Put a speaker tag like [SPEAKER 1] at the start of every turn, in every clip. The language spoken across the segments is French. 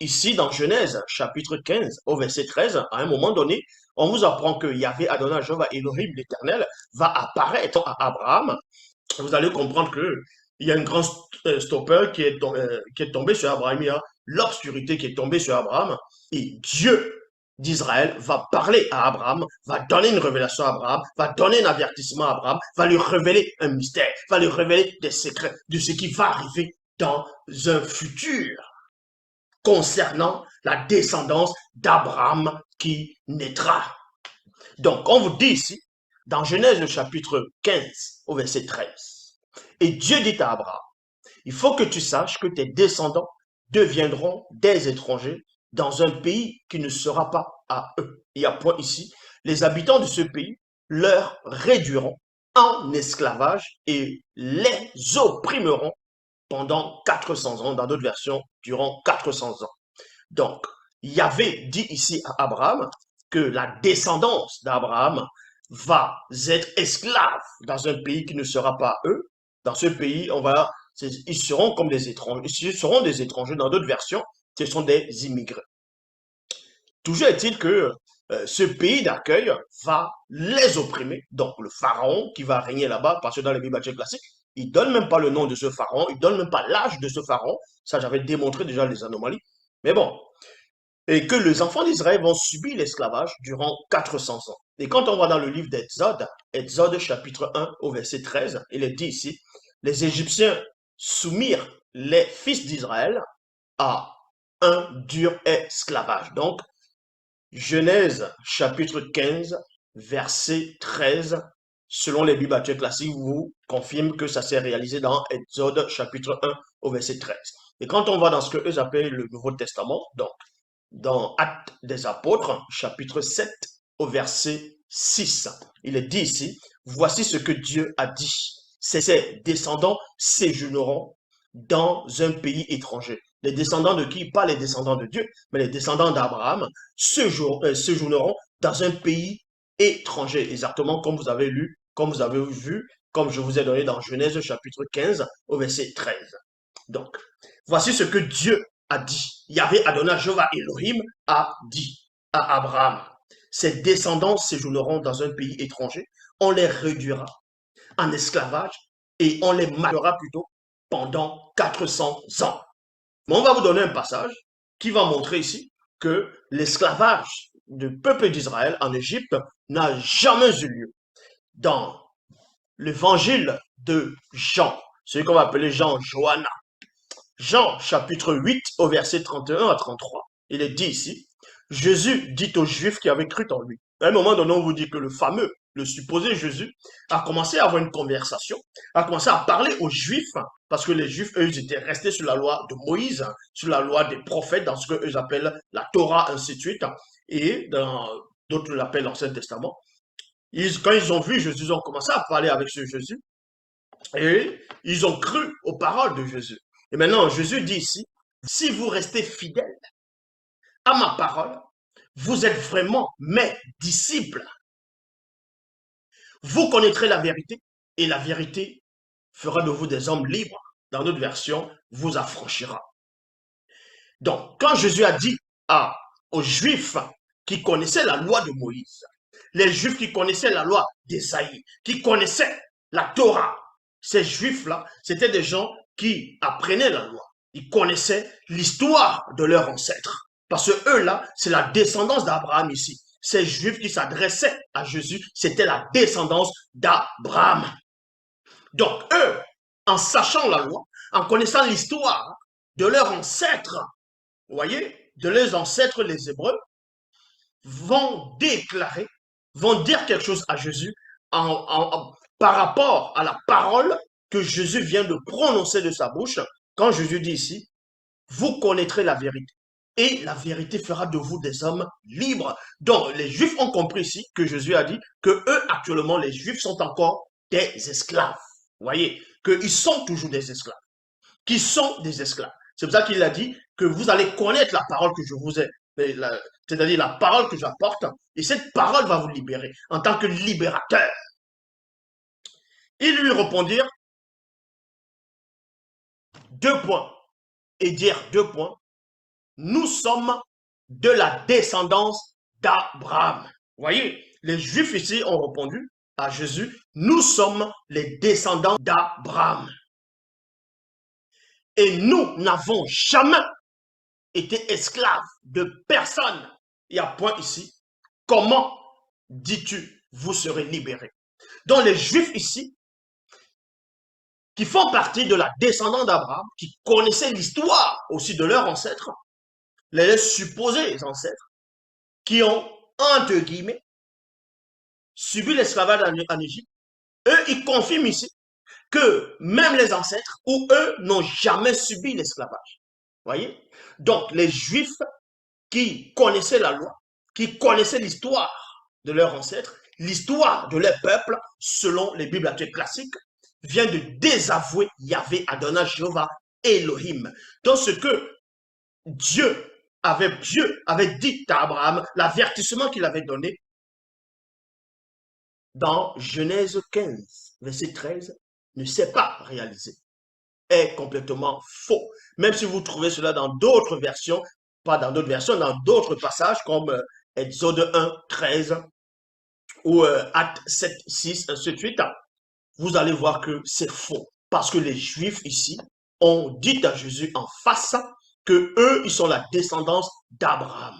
[SPEAKER 1] ici dans Genèse, chapitre 15, au verset 13, à un moment donné, on vous apprend que Yahvé Adonai Jéhovah Elohim l'Éternel va apparaître à Abraham. Vous allez comprendre que il y a un grand stopper qui est tombé sur Abraham. Il y a l'obscurité qui est tombée sur Abraham. Et Dieu d'Israël va parler à Abraham, va donner une révélation à Abraham, va donner un avertissement à Abraham, va lui révéler un mystère, va lui révéler des secrets de ce qui va arriver dans un futur concernant la descendance d'Abraham qui naîtra. Donc, on vous dit ici, dans Genèse le chapitre 15 au verset 13, et Dieu dit à Abraham, il faut que tu saches que tes descendants deviendront des étrangers dans un pays qui ne sera pas à eux. Il y a point ici, les habitants de ce pays leur réduiront en esclavage et les opprimeront pendant 400 ans, dans d'autres versions, durant 400 ans. Donc, Yahvé dit ici à Abraham que la descendance d'Abraham va être esclave dans un pays qui ne sera pas eux. Dans ce pays, ils seront comme des étrangers. Ils seront des étrangers. Dans d'autres versions, ce sont des immigrés. Toujours est-il que ce pays d'accueil va les opprimer. Donc, le pharaon qui va régner là-bas, parce que dans les Bibles classiques, il ne donne même pas le nom de ce pharaon, il ne donne même pas l'âge de ce pharaon. Ça, j'avais démontré déjà les anomalies. Mais bon, et que les enfants d'Israël vont subir l'esclavage durant 400 ans. Et quand on va dans le livre d'Exode, Exode chapitre 1 au verset 13, il est dit ici, les Égyptiens soumirent les fils d'Israël à un dur esclavage. Donc, Genèse chapitre 15, verset 13, selon les Bibles actuelles classiques, vous confirme que ça s'est réalisé dans Exode chapitre 1 au verset 13. Et quand on va dans ce que eux appellent le Nouveau Testament, donc dans Actes des Apôtres, chapitre 7, au verset 6. Il est dit ici, voici ce que Dieu a dit. Ses descendants séjourneront dans un pays étranger. Les descendants de qui? Pas les descendants de Dieu, mais les descendants d'Abraham séjourneront dans un pays étranger, exactement comme vous avez lu, comme vous avez vu, comme je vous ai donné dans Genèse chapitre 15 au verset 13. Donc, voici ce que Dieu a dit. Yahvé Adonai Jéhovah Elohim a dit à Abraham. Ses descendants séjourneront dans un pays étranger. On les réduira en esclavage et on les malera plutôt pendant 400 ans. Mais on va vous donner un passage qui va montrer ici que l'esclavage du peuple d'Israël en Égypte n'a jamais eu lieu. Dans l'évangile de Jean, celui qu'on va appeler Jean Johanna, Jean chapitre 8 au verset 31 à 33, il est dit ici, Jésus dit aux Juifs qui avaient cru en lui. À un moment donné, on vous dit que le fameux, le supposé Jésus a commencé à avoir une conversation, a commencé à parler aux Juifs, parce que les Juifs, eux, ils étaient restés sur la loi de Moïse, sur la loi des prophètes, dans ce qu'eux appellent la Torah, ainsi de suite, et dans d'autres l'appellent l'Ancien Testament. Quand ils ont vu Jésus, ils ont commencé à parler avec ce Jésus, et ils ont cru aux paroles de Jésus. Et maintenant, Jésus dit ici, si vous restez fidèles à ma parole, vous êtes vraiment mes disciples. Vous connaîtrez la vérité et la vérité fera de vous des hommes libres. Dans notre version, vous affranchira. Donc, quand Jésus a dit aux Juifs qui connaissaient la loi de Moïse, les Juifs qui connaissaient la loi d'Ésaïe, qui connaissaient la Torah, ces Juifs-là, c'étaient des gens qui apprenaient la loi. Ils connaissaient l'histoire de leurs ancêtres. Parce que eux-là, c'est la descendance d'Abraham ici. Ces Juifs qui s'adressaient à Jésus, c'était la descendance d'Abraham. Donc, eux, en sachant la loi, en connaissant l'histoire de leurs ancêtres, vous voyez, de leurs ancêtres les Hébreux, vont déclarer, vont dire quelque chose à Jésus par rapport à la parole que Jésus vient de prononcer de sa bouche. Quand Jésus dit ici, vous connaîtrez la vérité et la vérité fera de vous des hommes libres. Donc, les Juifs ont compris ici que Jésus a dit que eux, actuellement, les Juifs sont encore des esclaves. Vous voyez, qu'ils sont toujours des esclaves, qu'ils sont des esclaves. C'est pour ça qu'il a dit que vous allez connaître la parole que je vous ai, c'est-à-dire la parole que j'apporte, et cette parole va vous libérer en tant que libérateur. Ils lui répondirent deux points, et dire deux points. nous sommes de la descendance d'Abraham. Voyez, les Juifs ici ont répondu à Jésus, nous sommes les descendants d'Abraham. Et nous n'avons jamais été esclaves de personne. Il y a point ici. Comment dis-tu, vous serez libérés? Donc les Juifs ici, qui font partie de la descendance d'Abraham, qui connaissaient l'histoire aussi de leurs ancêtres, les supposés ancêtres, qui ont, entre guillemets, subi l'esclavage en Égypte, eux, ils confirment ici que même les ancêtres, ou eux, n'ont jamais subi l'esclavage. Voyez? Donc, les Juifs qui connaissaient la loi, qui connaissaient l'histoire de leurs ancêtres, l'histoire de leur peuple, selon les Bibles classiques, vient de désavouer Yahvé, Adonai, Jéhovah, Elohim. Donc, ce que Dieu avait dit à Abraham, l'avertissement qu'il avait donné dans Genèse 15, verset 13, ne s'est pas réalisé, est complètement faux. Même si vous trouvez cela dans d'autres versions, pas dans d'autres versions, dans d'autres passages comme Exode 1, 13 ou Acte 7, 6, ainsi de suite, vous allez voir que c'est faux. Parce que les Juifs ici ont dit à Jésus en face que eux, ils sont la descendance d'Abraham.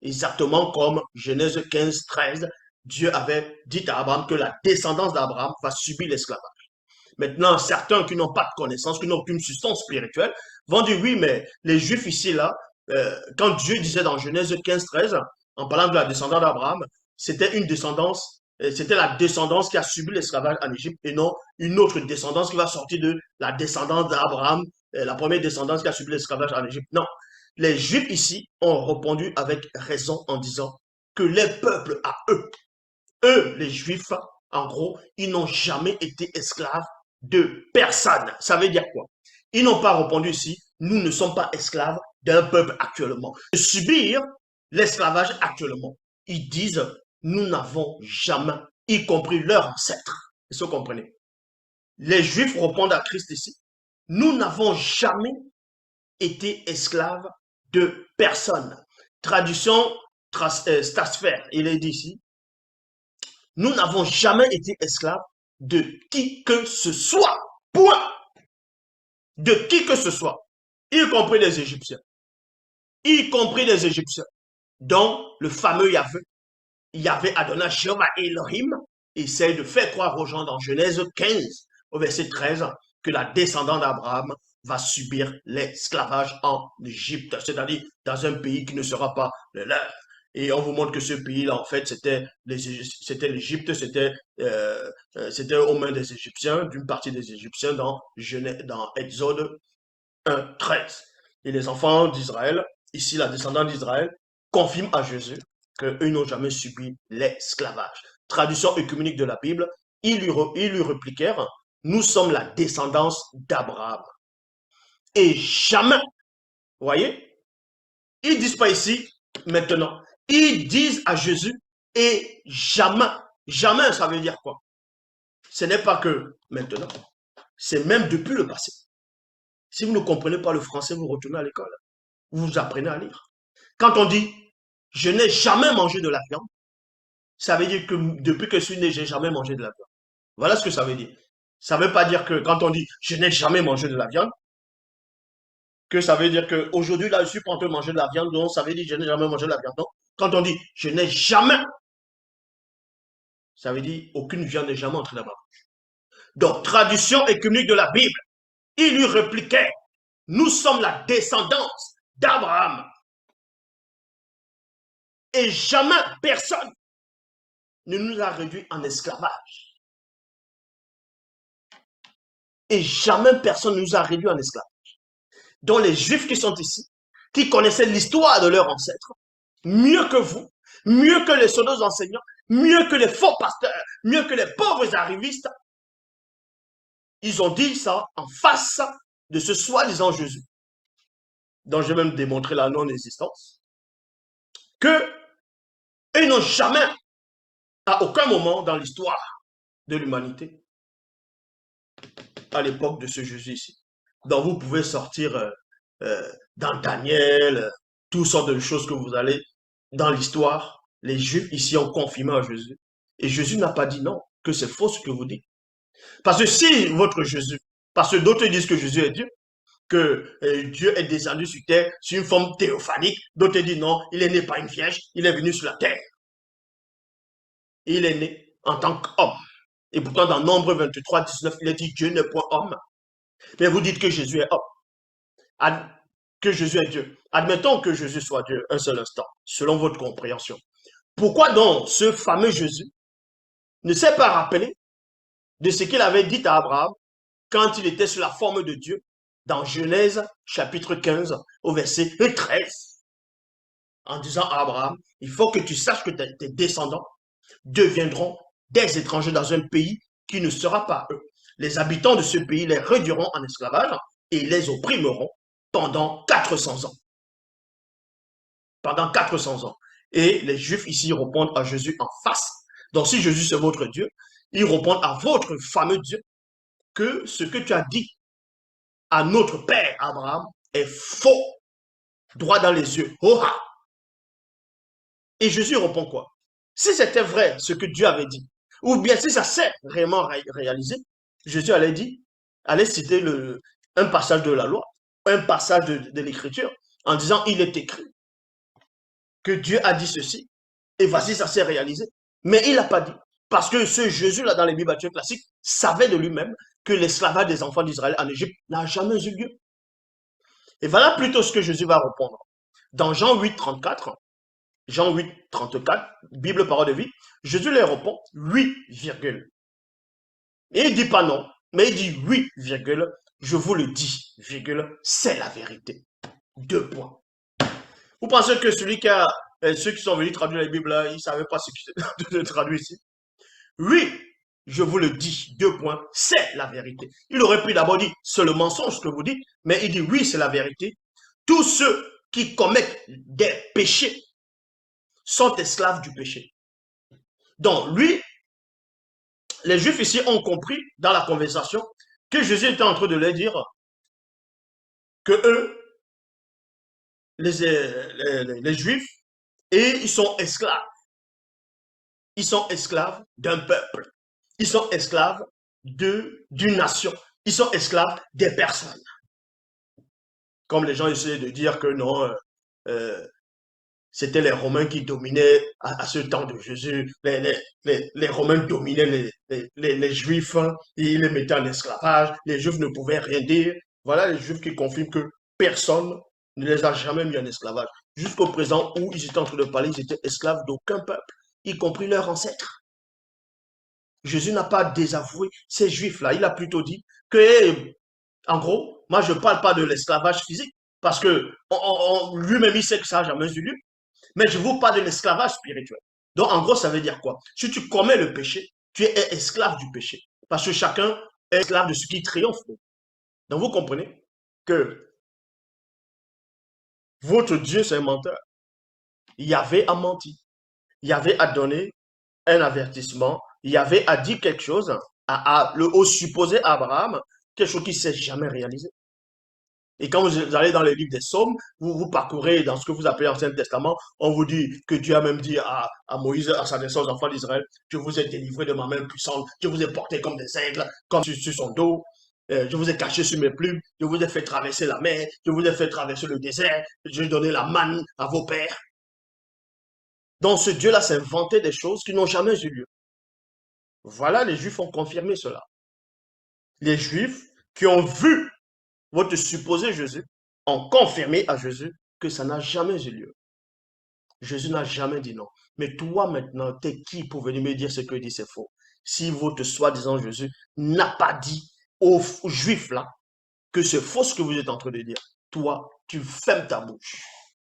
[SPEAKER 1] Exactement comme Genèse 15, 13, Dieu avait dit à Abraham que la descendance d'Abraham va subir l'esclavage. Maintenant, certains qui n'ont pas de connaissance, qui n'ont aucune substance spirituelle, vont dire oui, mais les Juifs ici, là, quand Dieu disait dans Genèse 15, 13, en parlant de la descendance d'Abraham, c'était une descendance, c'était la descendance qui a subi l'esclavage en Égypte et non une autre descendance qui va sortir de la descendance d'Abraham, la première descendance qui a subi l'esclavage en Égypte. Non. Les Juifs ici ont répondu avec raison en disant que les peuples à eux, les Juifs, en gros, ils n'ont jamais été esclaves de personne. Ça veut dire quoi? Ils n'ont pas répondu ici, nous ne sommes pas esclaves d'un peuple actuellement. De subir l'esclavage actuellement. Ils disent, nous n'avons jamais, y compris leurs ancêtres. Est-ce que vous comprenez? Les Juifs répondent à Christ ici, nous n'avons jamais été esclaves de personne. Traduction Stasfer, il est dit ici, nous n'avons jamais été esclaves de qui que ce soit. Point. De qui que ce soit. Y compris les Égyptiens. Y compris les Égyptiens. Donc, le fameux Yahvé Adonai Jéhovah Elohim, essaye de faire croire aux gens dans Genèse 15, au verset 13, que la descendante d'Abraham va subir l'esclavage en Égypte, c'est-à-dire dans un pays qui ne sera pas le leur. Et on vous montre que ce pays-là, en fait, c'était l'Égypte, c'était aux mains des Égyptiens, d'une partie des Égyptiens dans Exode 1, 13. Et les enfants d'Israël, ici la descendante d'Israël, confirment à Jésus qu'eux n'ont jamais subi l'esclavage. Traduction œcuménique de la Bible, ils lui répliquèrent, nous sommes la descendance d'Abraham. Et jamais, vous voyez, ils ne disent pas ici, maintenant, ils disent à Jésus, et jamais, jamais, ça veut dire quoi? Ce n'est pas que maintenant, c'est même depuis le passé. Si vous ne comprenez pas le français, vous retournez à l'école, vous apprenez à lire. Quand on dit, je n'ai jamais mangé de la viande, ça veut dire que depuis que je suis né, j'ai jamais mangé de la viande. Voilà ce que ça veut dire. Ça ne veut pas dire que quand on dit, je n'ai jamais mangé de la viande, que ça veut dire qu'aujourd'hui, là, je suis pas en train de manger de la viande, donc ça veut dire que je n'ai jamais mangé de la viande. Donc, quand on dit, je n'ai jamais, ça veut dire aucune viande n'est jamais entrée dans ma bouche. Donc, traduction écuménique de la Bible, il lui répliquait, nous sommes la descendance d'Abraham. Et jamais personne ne nous a réduits en esclavage. Et jamais personne ne nous a réduits en esclavage. Donc les Juifs qui sont ici, qui connaissaient l'histoire de leurs ancêtres, mieux que vous, mieux que les sonos enseignants, mieux que les faux pasteurs, mieux que les pauvres arrivistes, ils ont dit ça en face de ce soi-disant Jésus, dont je vais même démontrer la non-existence, que ils n'ont jamais, à aucun moment dans l'histoire de l'humanité, à l'époque de ce Jésus ici, dont vous pouvez sortir dans Daniel, toutes sortes de choses que vous allez dans l'histoire. Les Juifs ici ont confirmé à Jésus. Et Jésus n'a pas dit non, que c'est faux ce que vous dites. Parce que si votre Jésus, parce que d'autres disent que Jésus est Dieu, que Dieu est descendu sur terre sur une forme théophanique, d'autres disent non, il est né par une vierge, il est venu sur la terre. Il est né en tant qu'homme. Et pourtant, dans Nombre 23, 19, il est dit Dieu n'est point homme. Mais vous dites que Jésus est homme, que Jésus est Dieu. Admettons que Jésus soit Dieu un seul instant, selon votre compréhension. Pourquoi donc ce fameux Jésus ne s'est pas rappelé de ce qu'il avait dit à Abraham quand il était sous la forme de Dieu dans Genèse chapitre 15 au verset 13, en disant à Abraham, il faut que tu saches que tes descendants deviendront des étrangers dans un pays qui ne sera pas eux. Les habitants de ce pays les réduiront en esclavage et les opprimeront pendant 400 ans. Pendant 400 ans. Et les Juifs ici répondent à Jésus en face. Donc si Jésus c'est votre Dieu, ils répondent à votre fameux Dieu que ce que tu as dit à notre père Abraham est faux, droit dans les yeux. Oh, ah. Et Jésus répond quoi? Si c'était vrai ce que Dieu avait dit, ou bien si ça s'est vraiment réalisé, Jésus allait citer un passage de la loi, un passage de l'Écriture, en disant il est écrit que Dieu a dit ceci, et voici ça s'est réalisé. Mais il n'a pas dit, parce que ce Jésus-là dans les Bibles classiques savait de lui-même que l'esclavage des enfants d'Israël en Égypte n'a jamais eu lieu. Et voilà plutôt ce que Jésus va répondre. Dans Jean 8, 34, Jean 8, 34, Bible parole de vie, Jésus leur répond 8, et il ne dit pas non, mais il dit 8, je vous le dis, c'est la vérité. 2 points. Vous pensez que ceux qui sont venus traduire la Bible, là, ils ne savaient pas ce qui est traduit ici? Oui, je vous le dis, 2 points, c'est la vérité. Il aurait pu d'abord dire, c'est le mensonge que vous dites, mais il dit, oui, c'est la vérité. Tous ceux qui commettent des péchés sont esclaves du péché. Donc, lui, les Juifs ici ont compris dans la conversation que Jésus était en train de leur dire que eux, les Juifs, et ils sont esclaves. Ils sont esclaves d'un peuple. Ils sont esclaves d'une nation. Ils sont esclaves des personnes. Comme les gens essaient de dire que non, c'était les Romains qui dominaient à ce temps de Jésus. Les Romains dominaient les Juifs, hein, ils les mettaient en esclavage. Les Juifs ne pouvaient rien dire. Voilà les Juifs qui confirment que personne ne les a jamais mis en esclavage. Jusqu'au présent où ils étaient en train de parler, ils étaient esclaves d'aucun peuple, y compris leurs ancêtres. Jésus n'a pas désavoué ces Juifs-là. Il a plutôt dit que, en gros, moi je ne parle pas de l'esclavage physique, parce que lui-même il sait que ça n'a jamais eu lieu. Mais je vous parle de l'esclavage spirituel. Donc, en gros, ça veut dire quoi? Si tu commets le péché, tu es esclave du péché. Parce que chacun est esclave de ce qui triomphe. Donc, vous comprenez que votre Dieu, c'est un menteur. Yahvé a menti. Yahvé a donné un avertissement. Yahvé a dit quelque chose au supposé Abraham, quelque chose qui ne s'est jamais réalisé. Et quand vous allez dans les livres des psaumes, vous parcourez dans ce que vous appelez l'Ancien Testament, on vous dit que Dieu a même dit à Moïse, à sa naissance, aux enfants d'Israël, je vous ai délivré de ma main puissante, je vous ai porté comme des aigles, comme sur son dos, je vous ai caché sur mes plumes, je vous ai fait traverser la mer, je vous ai fait traverser le désert, j'ai donné la manne à vos pères. Donc ce Dieu-là s'est inventé des choses qui n'ont jamais eu lieu. Voilà, les Juifs ont confirmé cela. Les Juifs qui ont vu votre supposé Jésus ont confirmé à Jésus que ça n'a jamais eu lieu. Jésus n'a jamais dit non. Mais toi maintenant, t'es qui pour venir me dire ce que dit c'est faux? Si votre soi-disant Jésus n'a pas dit aux Juifs là que c'est faux ce que vous êtes en train de dire, toi, tu fermes ta bouche.